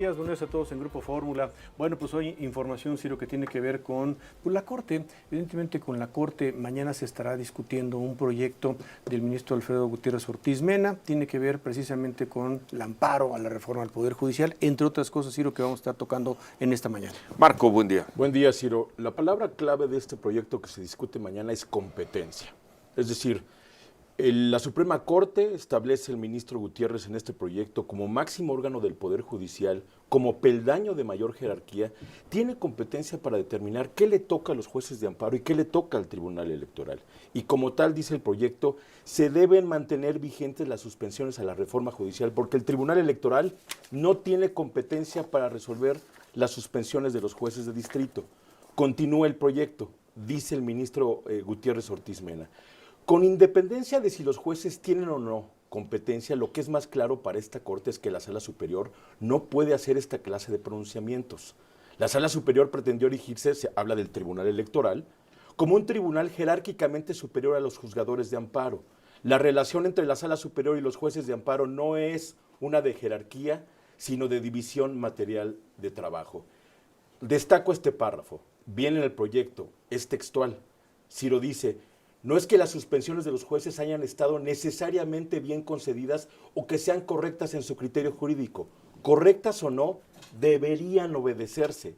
Buenos días a todos en Grupo Fórmula. Bueno, pues hoy información, Ciro, que tiene que ver con la Corte. Evidentemente con la Corte mañana se estará discutiendo un proyecto del ministro Alfredo Gutiérrez Ortiz Mena. Tiene que ver precisamente con el amparo a la reforma al Poder Judicial, entre otras cosas, Ciro, que vamos a estar tocando en esta mañana. Marco, buen día. Buen día, Ciro. La palabra clave de este proyecto que se discute mañana es competencia. Es decir, la Suprema Corte establece al ministro Gutiérrez en este proyecto como máximo órgano del Poder Judicial, como peldaño de mayor jerarquía, tiene competencia para determinar qué le toca a los jueces de amparo y qué le toca al Tribunal Electoral. Y como tal, dice el proyecto, se deben mantener vigentes las suspensiones a la reforma judicial porque el Tribunal Electoral no tiene competencia para resolver las suspensiones de los jueces de distrito. Continúa el proyecto, dice el ministro Gutiérrez Ortiz Mena. Con independencia de si los jueces tienen o no competencia, lo que es más claro para esta Corte es que la Sala Superior no puede hacer esta clase de pronunciamientos. La Sala Superior pretendió erigirse, se habla del Tribunal Electoral, como un tribunal jerárquicamente superior a los juzgadores de amparo. La relación entre la Sala Superior y los jueces de amparo no es una de jerarquía, sino de división material de trabajo. Destaco este párrafo, viene en el proyecto, es textual. Ciro dice: no es que las suspensiones de los jueces hayan estado necesariamente bien concedidas o que sean correctas en su criterio jurídico. Correctas o no, debían obedecerse.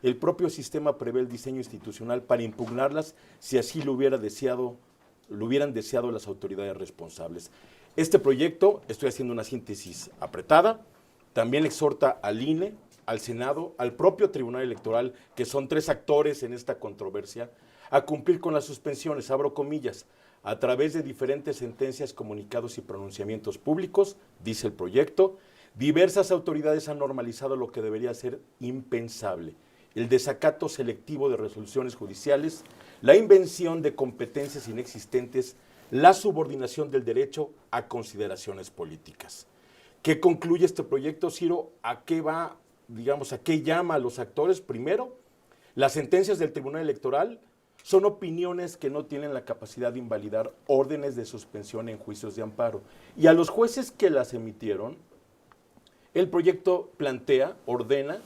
El propio sistema prevé el diseño institucional para impugnarlas si así lo hubieran deseado las autoridades responsables. Este proyecto, estoy haciendo una síntesis apretada, también exhorta al INE, al Senado, al propio Tribunal Electoral, que son tres actores en esta controversia, a cumplir con las suspensiones, abro comillas, a través de diferentes sentencias, comunicados y pronunciamientos públicos, dice el proyecto. Diversas autoridades han normalizado lo que debería ser impensable: el desacato selectivo de resoluciones judiciales, la invención de competencias inexistentes, la subordinación del derecho a consideraciones políticas. ¿Qué concluye este proyecto, Ciro? ¿A qué va, a qué llama a los actores? Primero, las sentencias del Tribunal Electoral son opiniones que no tienen la capacidad de invalidar órdenes de suspensión en juicios de amparo. Y a los jueces que las emitieron, el proyecto ordena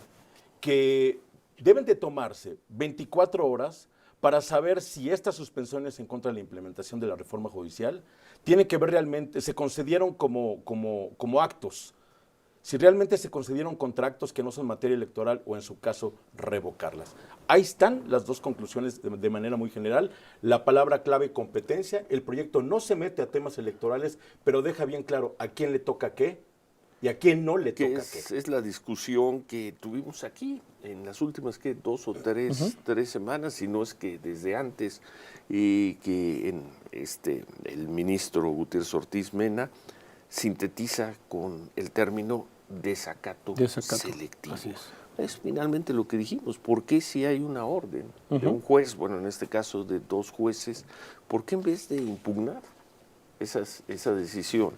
que deben de tomarse 24 horas para saber si estas suspensiones en contra de la implementación de la reforma judicial tienen que ver realmente, se concedieron como actos, si realmente se concedieron contra actos que no son materia electoral o en su caso revocarlas. Ahí están las dos conclusiones de manera muy general. La palabra clave: competencia. El proyecto no se mete a temas electorales, pero deja bien claro a quién le toca qué y a quién no le toca qué. Es la discusión que tuvimos aquí en las últimas 2 o 3 semanas, si no es que desde antes, y que el ministro Gutiérrez Ortiz Mena sintetiza con el término desacato selectivo. Es finalmente lo que dijimos. ¿Por qué si hay una orden de un juez, bueno, en este caso de 2 jueces, por qué en vez de impugnar esa decisión,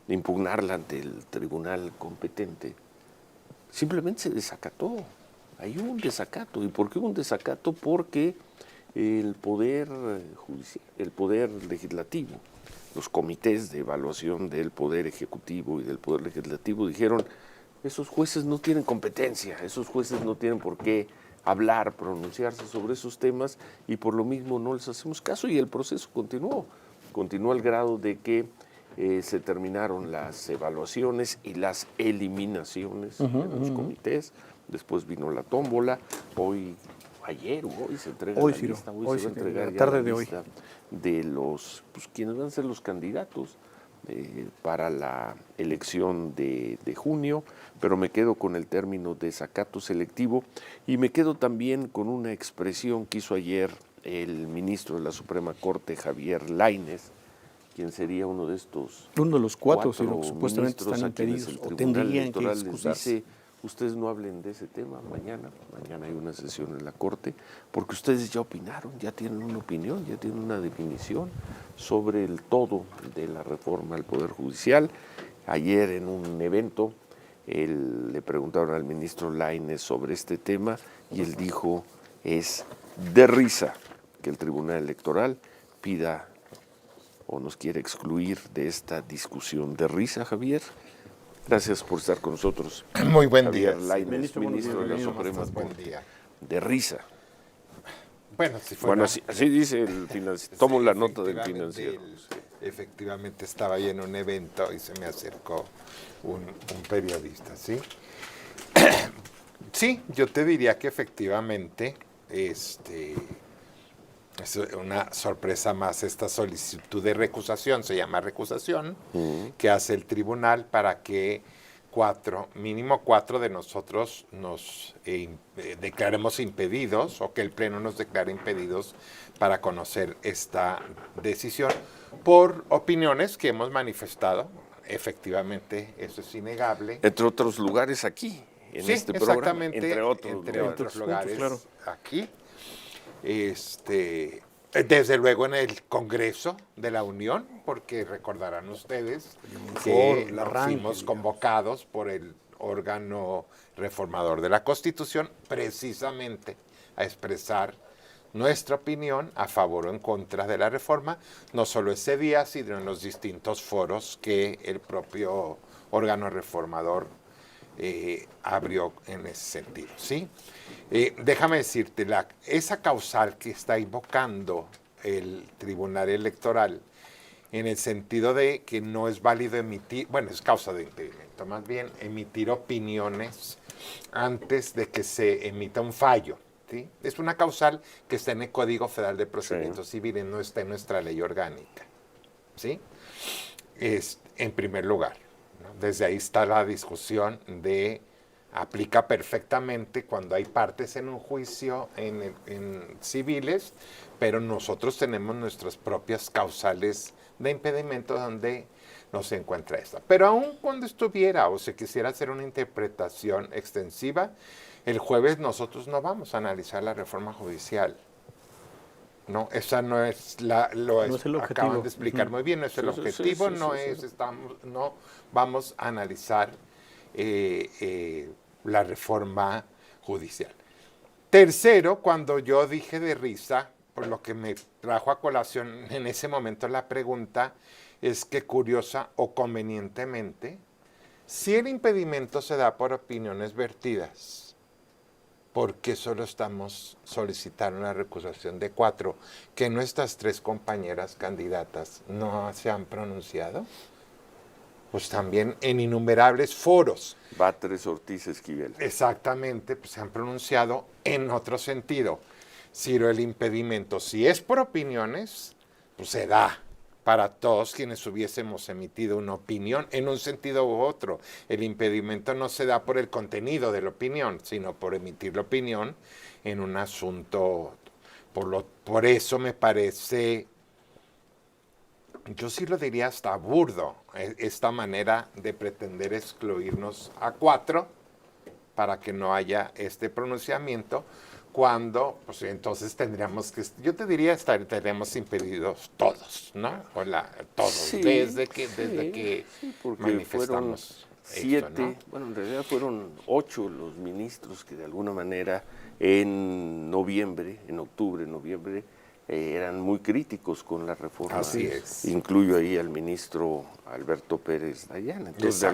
de impugnarla ante el tribunal competente, simplemente se desacató? Hay un desacato. ¿Y por qué un desacato? Porque el Poder Judicial, el Poder Legislativo, los comités de evaluación del Poder Ejecutivo y del Poder Legislativo dijeron: esos jueces no tienen competencia, esos jueces no tienen por qué hablar, pronunciarse sobre esos temas, y por lo mismo no les hacemos caso. Y el proceso continuó al grado de que se terminaron las evaluaciones y las eliminaciones de los comités. Después vino la tómbola. Hoy se entrega la lista, hoy se va a entregar ya la lista de los quienes van a ser los candidatos para la elección de junio, pero me quedo con el término desacato selectivo y me quedo también con una expresión que hizo ayer el ministro de la Suprema Corte, Javier Lainez, quien sería uno de los cuatro que supuestamente están impedidos o tendrían que excusarse. Dice: ustedes no hablen de ese tema mañana hay una sesión en la Corte, porque ustedes ya opinaron, ya tienen una opinión, ya tienen una definición sobre el todo de la reforma al Poder Judicial. Ayer en un evento le preguntaron al ministro Lainez sobre este tema y él dijo: es de risa que el Tribunal Electoral pida o nos quiere excluir de esta discusión. ¿De risa, Javier? Gracias por estar con nosotros. Muy buen día. Javier Lainez, Ministro, buenos ministro de la días. Suprema Buen Corte. día. De risa. Bueno, si fuera, Bueno, así dice el financiero. Tomo la nota del efectivamente, financiero. efectivamente estaba ahí en un evento y se me acercó un periodista, ¿sí? Sí, yo te diría que efectivamente es una sorpresa más esta solicitud de recusación, se llama recusación, que hace el tribunal para que mínimo cuatro de nosotros nos declaremos impedidos o que el Pleno nos declare impedidos para conocer esta decisión por opiniones que hemos manifestado. Efectivamente, eso es innegable. Entre otros lugares aquí, en Sí, este programa. exactamente, Entre otros otros lugares claro. aquí. Desde luego en el Congreso de la Unión, porque recordarán ustedes que el nos arranque, fuimos digamos. convocados por el órgano reformador de la Constitución precisamente a expresar nuestra opinión a favor o en contra de la reforma, no solo ese día, sino en los distintos foros que el propio órgano reformador abrió en ese sentido, ¿sí? Déjame decirte, esa causal que está invocando el Tribunal Electoral, en el sentido de que no es válido emitir, bueno, es causa de impedimento, más bien emitir opiniones antes de que se emita un fallo, ¿sí? Es una causal que está en el Código Federal de Procedimientos Civiles, no está en nuestra ley orgánica, ¿sí? Es, en primer lugar, ¿no? Desde ahí está la discusión de aplica perfectamente cuando hay partes en un juicio en civiles, pero nosotros tenemos nuestras propias causales de impedimento donde no se encuentra esta. Pero aun cuando estuviera o se quisiera hacer una interpretación extensiva, el jueves nosotros no vamos a analizar la reforma judicial. No, esa no es No es el objetivo. acaban de explicar muy bien, no es el Sí, sí, objetivo, sí, no sí, es, sí. no vamos a analizar la reforma judicial. Tercero, cuando yo dije de risa, por lo que me trajo a colación en ese momento la pregunta, es que curiosa o convenientemente, si el impedimento se da por opiniones vertidas, ¿por qué solo estamos solicitando una recusación de 4? ¿Que nuestras 3 compañeras candidatas no se han pronunciado? Pues también en innumerables foros. Batres, Ortiz, Esquivel. Exactamente, pues se han pronunciado en otro sentido. Ciro, el impedimento, si es por opiniones, pues se da para todos quienes hubiésemos emitido una opinión en un sentido u otro. El impedimento no se da por el contenido de la opinión, sino por emitir la opinión en un asunto. Por eso me parece, yo sí lo diría hasta burdo, esta manera de pretender excluirnos a 4 para que no haya este pronunciamiento, cuando, pues entonces tendríamos que, yo te diría, estaríamos impedidos todos, ¿no? Todos, Sí, desde que porque manifestamos fueron 7, esto, ¿no? bueno, en realidad fueron 8 los ministros que de alguna manera en octubre, noviembre, eran muy críticos con la reforma. Así es. Incluyo ahí al ministro Alberto Pérez Dayán. Entonces, de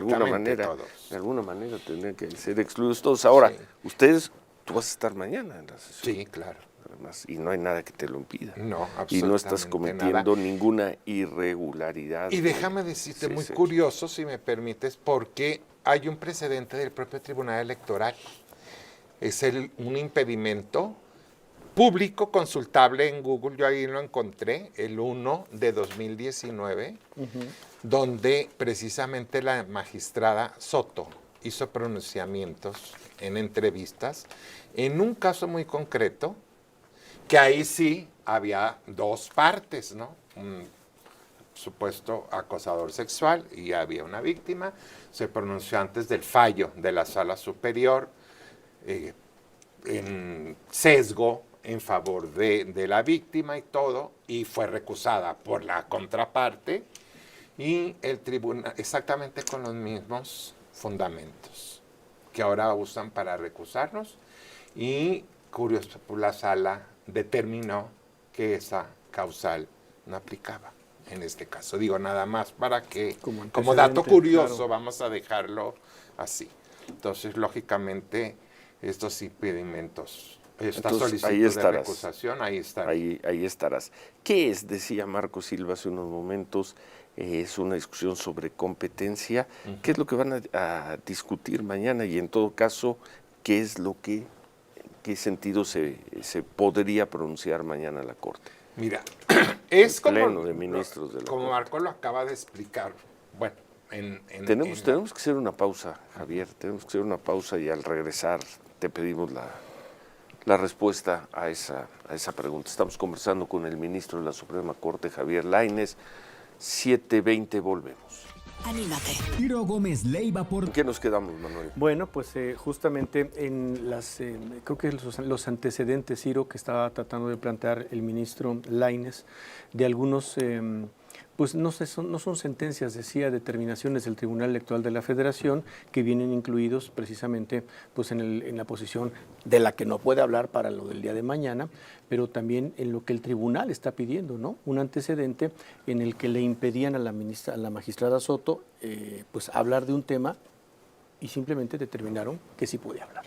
alguna manera tendrían que ser excluidos todos. Ahora, Sí. Tú vas a estar mañana en la sesión. Sí, claro. Además, y no hay nada que te lo impida. No, Y no estás absolutamente cometiendo nada. ninguna irregularidad. Y déjame decirte, Sí, muy sí. curioso, si me permites, porque hay un precedente del propio Tribunal Electoral. Es un impedimento público, consultable en Google, yo ahí lo encontré, el 1 de 2019, donde precisamente la magistrada Soto hizo pronunciamientos en entrevistas en un caso muy concreto, que ahí sí había 2 partes, ¿no? Un supuesto acosador sexual y había una víctima, se pronunció antes del fallo de la Sala Superior, en sesgo en favor de la víctima y todo, y fue recusada por la contraparte, y el tribunal, exactamente con los mismos fundamentos que ahora usan para recusarnos, y curioso, la sala determinó que esa causal no aplicaba. en este caso. Digo, nada más para que, Como como dato antecedente, curioso, claro. vamos a dejarlo así. Entonces, lógicamente, estos impedimentos, esta Entonces, solicitud ahí de estarás. recusación, ahí está. Ahí estarás. ¿Qué es? Decía Marco Silva hace unos momentos, es una discusión sobre competencia. ¿Qué es lo que van a discutir mañana? Y en todo caso, ¿qué sentido se podría pronunciar mañana la Corte? Mira, es El como, pleno de ministros de la como Corte. Marco lo acaba de explicar. Bueno, Tenemos que hacer una pausa, Javier, tenemos que hacer una pausa y al regresar te pedimos la respuesta a esa pregunta. Estamos conversando con el ministro de la Suprema Corte, Javier Lainez. 7:20, volvemos. Anímate. Ciro Gómez Leiva ¿En qué nos quedamos, Manuel? Bueno, pues justamente en creo que los antecedentes, Ciro, que estaba tratando de plantear el ministro Lainez, de algunos, pues no son sentencias, decía, determinaciones del Tribunal Electoral de la Federación que vienen incluidos precisamente pues en la posición de la que no puede hablar para lo del día de mañana, pero también en lo que el tribunal está pidiendo, ¿no? Un antecedente en el que le impedían a la magistrada Soto pues hablar de un tema y simplemente determinaron que sí podía hablar.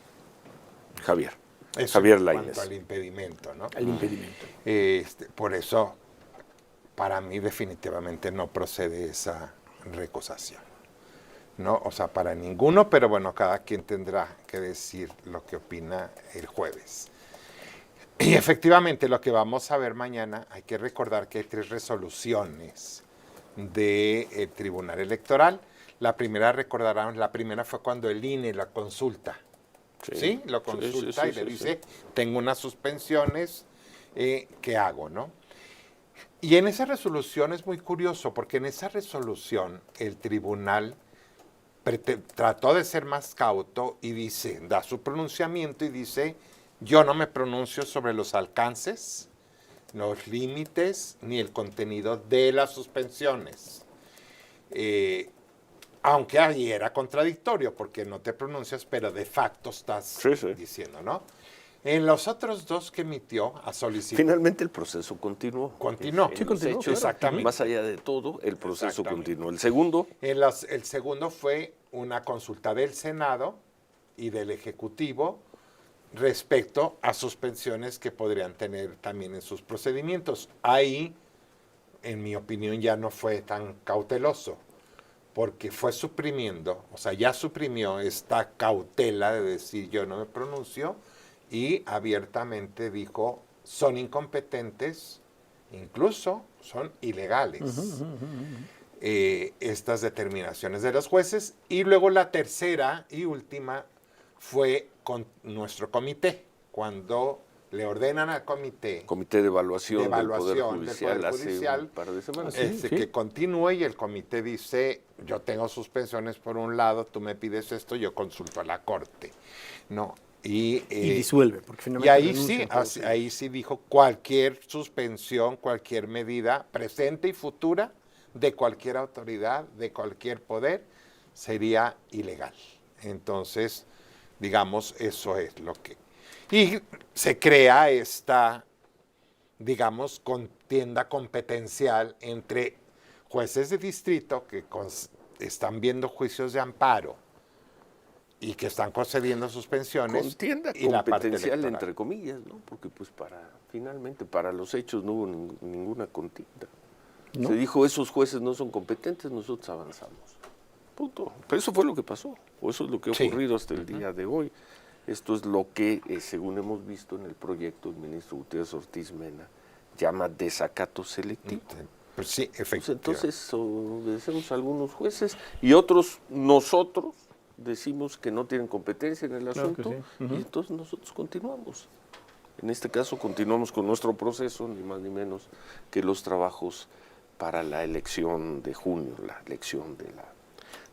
Javier. Eso Javier en Lainez. cuanto al impedimento, ¿no? El impedimento. Por eso, para mí definitivamente no procede esa recusación, ¿no? O sea, para ninguno, pero bueno, cada quien tendrá que decir lo que opina el jueves. Y efectivamente, lo que vamos a ver mañana, hay que recordar que hay 3 resoluciones del Tribunal Electoral. La primera, recordarán, la primera fue cuando el INE la consulta. ¿Sí? Lo consulta sí, y le sí, dice, tengo unas suspensiones, ¿qué hago, no? Y en esa resolución es muy curioso, porque en esa resolución el tribunal trató de ser más cauto y dice, da su pronunciamiento y dice, yo no me pronuncio sobre los alcances, los límites, ni el contenido de las suspensiones. Aunque ahí era contradictorio, porque no te pronuncias, pero de facto estás diciendo, ¿no? En los otros 2 que emitió a solicitud. Finalmente el proceso continuó. Continuó. En Sí, los continuó, hechos, exactamente. más allá de todo, el proceso Exactamente. continuó. El segundo, El segundo fue una consulta del Senado y del Ejecutivo respecto a suspensiones que podrían tener también en sus procedimientos. Ahí, en mi opinión, ya no fue tan cauteloso, porque fue suprimiendo, o sea, ya suprimió esta cautela de decir yo no me pronuncio y abiertamente dijo son incompetentes, incluso son ilegales estas determinaciones de los jueces. Y luego la tercera y última fue con nuestro comité, cuando le ordenan al comité de Evaluación del Poder del Judicial, Poder hace Judicial, un par de semanas. que continúe, y el comité dice, yo tengo suspensiones por un lado, tú me pides esto, yo consulto a la Corte, ¿no? Y disuelve, porque finalmente y ahí renuncian sí, todos ellos. ahí sí dijo cualquier suspensión, cualquier medida presente y futura de cualquier autoridad, de cualquier poder, sería ilegal. Entonces, digamos, eso es lo que... Y se crea esta, digamos, contienda competencial entre jueces de distrito que están viendo juicios de amparo y que están concediendo suspensiones. Contienda y la parte competencial, electoral. entre comillas, ¿no? Porque pues finalmente para los hechos no hubo ninguna contienda. ¿No? Se dijo, esos jueces no son competentes, nosotros avanzamos. Punto. Pero eso fue lo que pasó, o eso es lo que ha Sí. ocurrido hasta el día de hoy. Esto es lo que, según hemos visto en el proyecto, el ministro Gutiérrez Ortiz Mena llama desacato selectivo. Pues sí, Pues efectivamente. entonces obedecemos a algunos jueces y otros, nosotros, decimos que no tienen competencia en el Claro que asunto sí. y entonces nosotros continuamos. En este caso continuamos con nuestro proceso, ni más ni menos que los trabajos para la elección de junio, la elección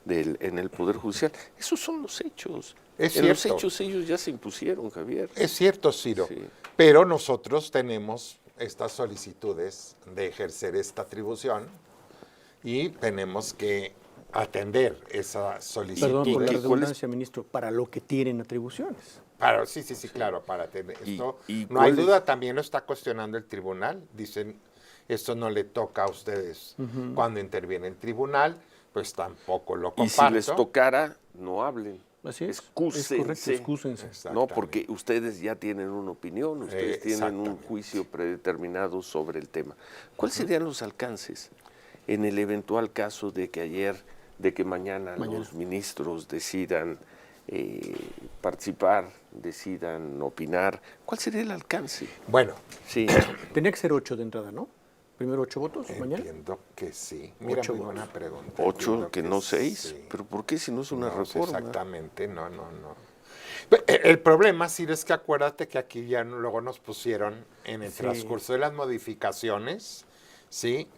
en el Poder Judicial. Esos son los hechos. Es En los cierto. hechos ellos ya se impusieron, Javier. Es cierto, Ciro, Sí. pero nosotros tenemos estas solicitudes de ejercer esta atribución y tenemos que atender esa solicitud. Perdón por la cuál es? redundancia, ministro, para lo que tienen atribuciones. Sí, claro, para tener Y- esto. y no hay cuál es- duda, también lo está cuestionando el tribunal. Dicen, esto no le toca a ustedes. Cuando interviene el tribunal, pues tampoco lo comparto. Y si les tocara, no hablen. Así es. Excúsense. Es correcto, excúsense. No, porque ustedes ya tienen una opinión, ustedes tienen un juicio predeterminado sobre el tema. ¿Cuáles serían los alcances en el eventual caso de que mañana los ministros decidan participar, decidan opinar? ¿Cuál sería el alcance? Bueno, Sí. Tenía que ser 8 de entrada, ¿no? Primero 8 votos mañana. entiendo que sí. Mira, 8 muy buena pregunta. 8, Entiendo que no 6. sí. ¿Pero por qué si no es una No, sí, reforma? exactamente, no. Pero el problema, Ciro, es que acuérdate que aquí ya luego nos pusieron en el transcurso de las modificaciones, ¿sí?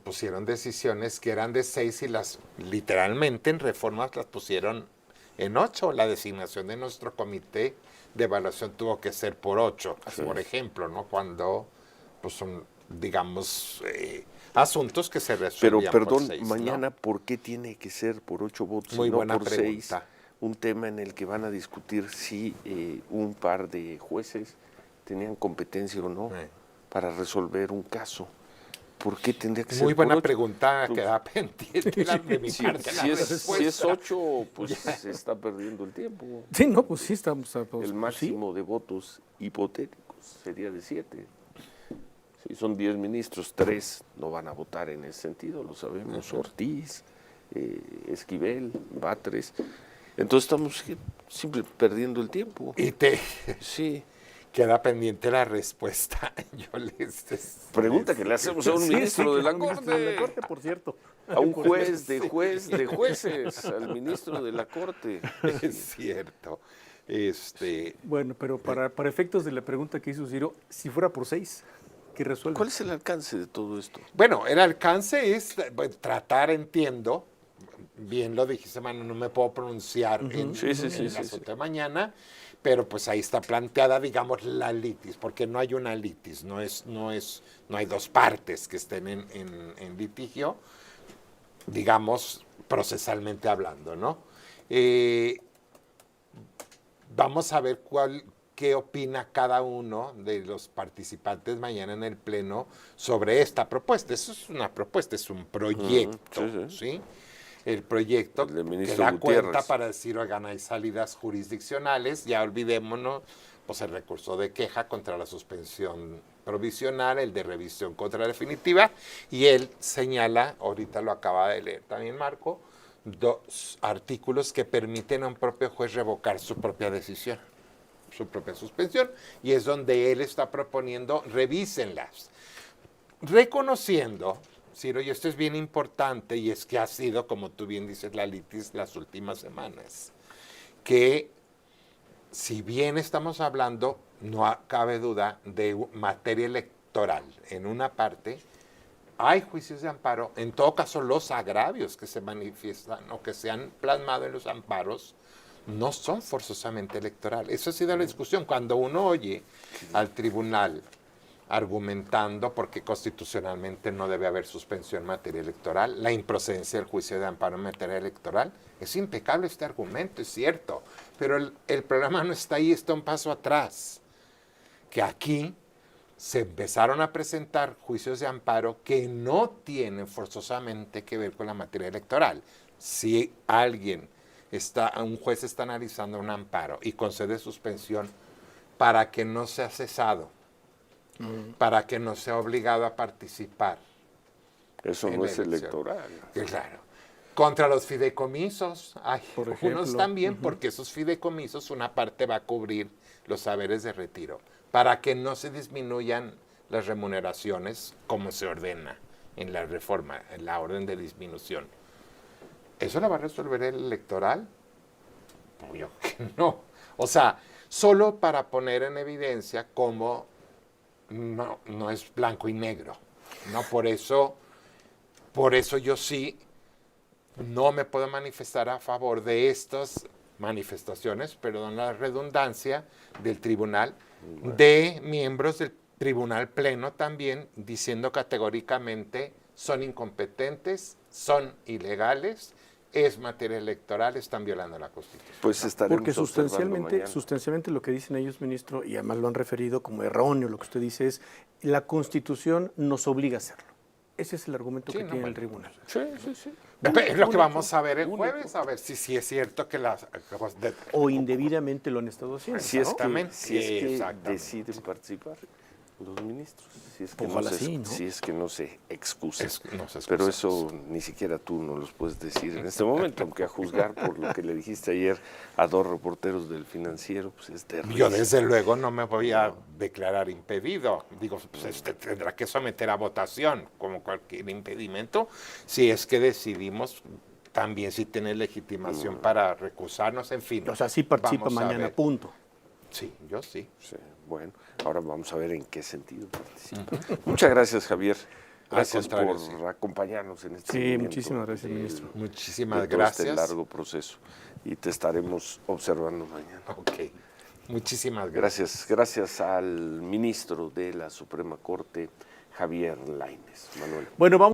Pusieron decisiones que eran de 6 y las literalmente en reformas las pusieron en 8. La designación de nuestro comité de evaluación tuvo que ser por 8, por ejemplo, ¿no? Cuando pues son, digamos, asuntos que se Pero, resuelvían perdón, por 6, mañana, ¿por qué tiene que ser por 8 votos Muy y no buena por 6? pregunta. Un tema en el que van a discutir si un par de jueces tenían competencia o no para resolver un caso. ¿Por qué tendría que ser Muy buena por 8? pregunta, queda pendiente de mi Si, parte la si es respuesta. 8, pues se está perdiendo el tiempo. Sí, no, pues sí estamos. El máximo de votos hipotéticos sería de 7. Si son 10 ministros, 3 no van a votar en ese sentido, lo sabemos. Ortiz, Esquivel, Batres. Entonces estamos siempre perdiendo el tiempo. Y te Sí. queda pendiente la respuesta. Yo Pregunta que le hacemos a un ministro de la Corte, por cierto. a un juez de jueces, al ministro de la Corte. Es cierto. Bueno, pero para efectos de la pregunta que hizo Ciro, si fuera por 6, ¿qué resuelve? ¿Cuál es el alcance de todo esto? Bueno, el alcance es tratar, entiendo, bien lo dijiste, Manu, no me puedo pronunciar en el asunto de mañana, pero pues ahí está planteada, digamos, la litis, porque no hay una litis, no hay dos partes que estén en litigio, digamos, procesalmente hablando, ¿no? Vamos a ver qué opina cada uno de los participantes mañana en el Pleno sobre esta propuesta. Eso es una propuesta, es un proyecto, ¿sí? El proyecto El del que ministro da Gutiérrez. cuenta para decir, oigan, hay salidas jurisdiccionales, ya olvidémonos, pues el recurso de queja contra la suspensión provisional, el de revisión contra la definitiva, y él señala, ahorita lo acaba de leer también Marco, 2 artículos que permiten a un propio juez revocar su propia decisión, su propia suspensión, y es donde él está proponiendo, revísenlas, reconociendo, Ciro, y esto es bien importante, y es que ha sido, como tú bien dices, la litis las últimas semanas, que si bien estamos hablando, no cabe duda, de materia electoral en una parte, hay juicios de amparo, en todo caso los agravios que se manifiestan o que se han plasmado en los amparos no son forzosamente electorales. Eso ha sido la discusión. Cuando uno oye al tribunal argumentando porque constitucionalmente no debe haber suspensión en materia electoral, la improcedencia del juicio de amparo en materia electoral, es impecable este argumento, es cierto, pero el problema no está ahí, está un paso atrás, que aquí se empezaron a presentar juicios de amparo que no tienen forzosamente que ver con la materia electoral. Si un juez está analizando un amparo y concede suspensión para que no sea cesado, para que no sea obligado a participar. Eso no es electoral. Claro. Contra los fideicomisos, Por ejemplo. unos también, porque esos fideicomisos, una parte va a cubrir los saberes de retiro, para que no se disminuyan las remuneraciones como se ordena en la reforma, en la orden de disminución. ¿Eso lo va a resolver el electoral? Obvio que no. O sea, solo para poner en evidencia cómo no es blanco y negro. No, por eso yo sí no me puedo manifestar a favor de estas manifestaciones, perdón la redundancia, del tribunal, de miembros del tribunal pleno también, diciendo categóricamente son incompetentes, son ilegales es materia electoral, están violando la Constitución. Pues estaremos Porque observando mañana. sustancialmente lo que dicen ellos, ministro, y además lo han referido como erróneo, lo que usted dice es, la Constitución nos obliga a hacerlo. Ese es el argumento Sí, que no, tiene el bueno, tribunal. Sí, sí, sí. Es lo que vamos a ver el jueves, a ver si es cierto que las... O indebidamente lo han estado haciendo. Si es que, Exactamente, si es que exactamente. deciden participar los ministros, si es que, Ojalá sí, ¿no? si es que no se excusan. No se excusan. Pero eso ni siquiera tú no los puedes decir en este momento, aunque a juzgar por lo que le dijiste ayer a dos reporteros del Financiero, pues es terrible. Yo desde luego no me voy a declarar impedido. Digo, pues usted tendrá que someter a votación, como cualquier impedimento, si es que decidimos también si tiene legitimación para recusarnos, en fin. O sea, sí participa vamos a mañana, ver. punto. Sí, yo sí. Sí, bueno, ahora vamos a ver en qué sentido participa. Muchas gracias, Javier. Gracias por contrario, sí. acompañarnos en este Sí, seguimiento muchísimas gracias, del- ministro. Muchísimas de todo gracias. este largo proceso y te estaremos observando mañana. Ok. Muchísimas gracias. Gracias al ministro de la Suprema Corte, Javier Lainez. Manuel. Bueno, vamos.